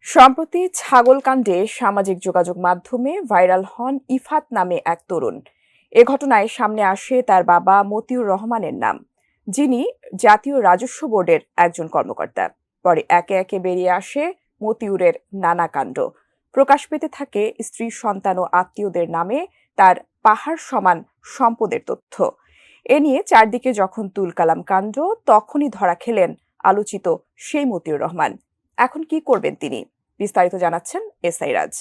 সম্প্রতি ছাগলকাণ্ডে সামাজিক যোগাযোগ মাধ্যমে ভাইরাল হন ইফাত নামে এক তরুণ। এ ঘটনায় সামনে আসে তার বাবা মতিউর রহমানের নাম, যিনি জাতীয় রাজস্ব বোর্ডের একজন কর্মকর্তা। পরে একে একে বেরিয়ে আসে মতিউরের নানা কাণ্ড। প্রকাশ পেতে থাকে স্ত্রী, সন্তান ও আত্মীয়দের নামে তার পাহাড় সমান সম্পদের তথ্য। এ নিয়ে চারদিকে যখন তুলকালাম কাণ্ড, তখনই ধরা খেলেন আলোচিত সেই মতিউর রহমান। এখন কি করবেন তিনি? বিস্তারিত জানাচ্ছেন এসআই রাজ।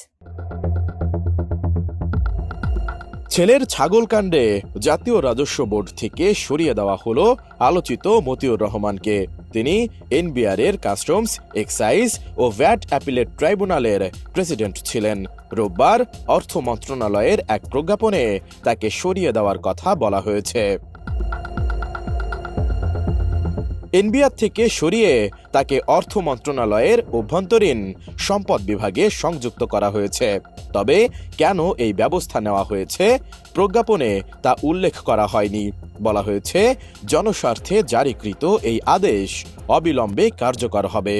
ছেলের ছাগল কাণ্ডে জাতীয় রাজস্ব বোর্ড থেকে সরিয়ে দেওয়া হলো আলোচিত মতিউর রহমানকে। তিনি এনবিআর-এর কাস্টমস, এক্সাইজ ও ভ্যাট অ্যাপিলেট ট্রাইব্যুনালের প্রেসিডেন্ট ছিলেন। রোববার অর্থ মন্ত্রণালয়ের এক প্রজ্ঞাপনে তাকে সরিয়ে দেওয়ার কথা বলা হয়েছে। এনবিআর থেকে সরিয়ে তাকে অর্থ মন্ত্রণালয়ের অভ্যন্তরীণ সম্পদ বিভাগে সংযুক্ত করা হয়েছে। তবে কেন এই ব্যবস্থা নেওয়া হয়েছে প্রজ্ঞাপনে তা উল্লেখ করা হয়নি। বলা হয়েছে, জনস্বার্থে জারিকৃত এই আদেশ অবিলম্বে কার্যকর হবে।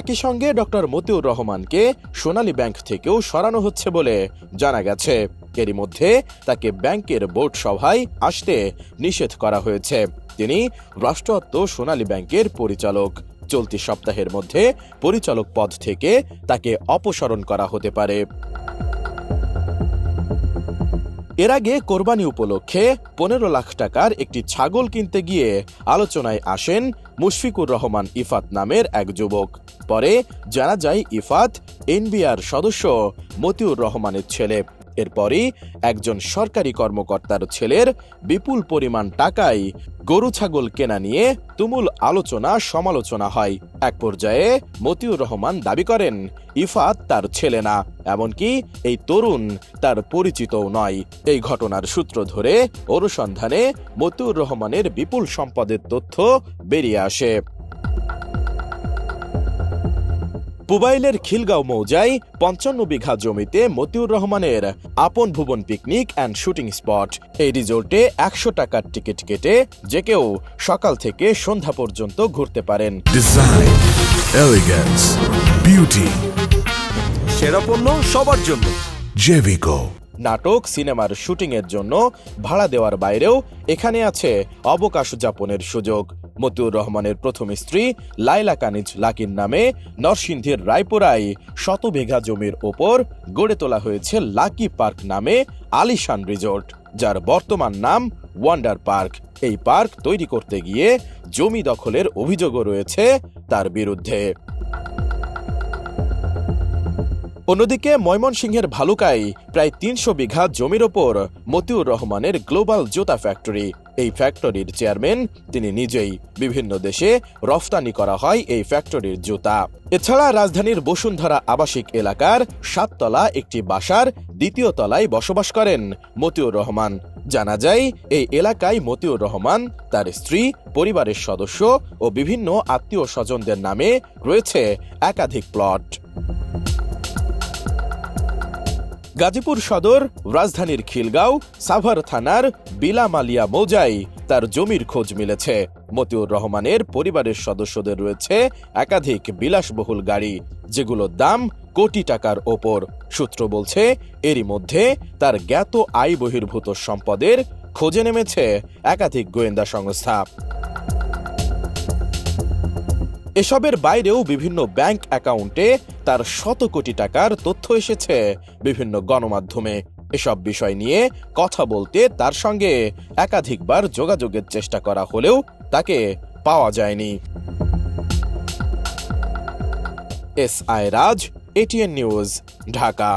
একই সঙ্গে ডক্টর মতিউর রহমানকে সোনালী ব্যাংক থেকেও সরানো হচ্ছে বলে জানা গেছে। এরই মধ্যে তাকে ব্যাংকের বোর্ড সভায় আসতে নিষেধ করা হয়েছে। তিনি রাষ্ট্রায়ত্ত সোনালী ব্যাংকের পরিচালক। চলতি সপ্তাহের মধ্যে পরিচালক পদ থেকে তাকে অপসারণ করা হতে পারে। এর আগে কোরবানি উপলক্ষে 15 লাখ টাকার একটি ছাগল কিনতে গিয়ে আলোচনায় আসেন মুশফিকুর রহমান ইফাত নামের এক যুবক। পরে জানা যায় ইফাত এনবিআর সদস্য মতিউর রহমানের ছেলে। এরপরই একজন সরকারি কর্মকর্তার ছেলের বিপুল পরিমাণ টাকায় গরু ছাগল কেনা নিয়ে তুমুল আলোচনা সমালোচনা হয়। এক পর্যায়ে মতিউর রহমান দাবি করেন ইফাত তার ছেলে না, এমনকি এই তরুণ তার পরিচিতও নয়। এই ঘটনার সূত্র ধরে অনুসন্ধানে মতিউর রহমানের বিপুল সম্পদের তথ্য বেরিয়ে আসে। পুবাইলের খিলগাঁও মৌজায় 55 বিঘা জমিতে মতিউর রহমানের আপন ভুবন পিকনিক অ্যান্ড শুটিং স্পট। এই রিজোর্টে 100 টাকার টিকিট কেটে যে কেউ সকাল থেকে সন্ধ্যা পর্যন্ত ঘুরতে পারেন। ডিজাইন, এলিগেন্স, বিউটি, সেরা পণ্য সবার জন্য। জেভিকো। নাটক, সিনেমার শুটিংয়ের জন্য ভাড়া দেওয়ার বাইরেও এখানে আছে অবকাশ যাপনের সুযোগ। মতিউর রহমানের প্রথম স্ত্রী লাইলা কানিজ লাকির নামে নরসিংদীর রায়পুরায় 100 বিঘা জমির ওপর গড়ে তোলা হয়েছে লাকি পার্ক নামে আলিশান রিজোর্ট, যার বর্তমান নাম ওয়ান্ডার পার্ক। এই পার্ক তৈরি করতে গিয়ে জমি দখলের অভিযোগও রয়েছে তার বিরুদ্ধে। অন্যদিকে ময়মনসিংহের ভালুকায় প্রায় 300 বিঘা জমির ওপর মতিউর রহমানের গ্লোবাল জুতা ফ্যাক্টরি। এই ফ্যাক্টরির চেয়ারম্যান তিনি নিজেই। বিভিন্ন দেশে রফতানি করা হয় এই ফ্যাক্টরির জুতা। এছাড়া রাজধানীর বসুন্ধরা আবাসিক এলাকার 7 তলা একটি বাসার 2য় তলায় বসবাস করেন মতিউর রহমান। জানা যায়, এই এলাকায় মতিউর রহমান, তার স্ত্রী, পরিবারের সদস্য ও বিভিন্ন আত্মীয় স্বজনদের নামে রয়েছে একাধিক প্লট। গাজীপুর সদর রাজধানীর খিলগাঁও সাভার থানার বিলামালিয়া মৌজায় তার জমির খোঁজ মিলেছে। মতিউর রহমানের পরিবারের সদস্যদের রয়েছে একাধিক বিলাসবহুল গাড়ি, যেগুলোর দাম কোটি টাকার ওপর। সূত্র বলছে, এরই মধ্যে তার জ্ঞাত আয় বহির্ভূত সম্পদের খোঁজে নেমেছে একাধিক গোয়েন্দা সংস্থা। এসবের বাইরেও বিভিন্ন ব্যাংক অ্যাকাউন্টে তার শত কোটি টাকার তথ্য এসেছে বিভিন্ন গণমাধ্যমে। এসব বিষয় নিয়ে কথা বলতে তার সঙ্গে একাধিকবার যোগাযোগের চেষ্টা করা হলেও তাকে পাওয়া যায়নি। এসআই রাজ, এটিএন নিউজ, ঢাকা।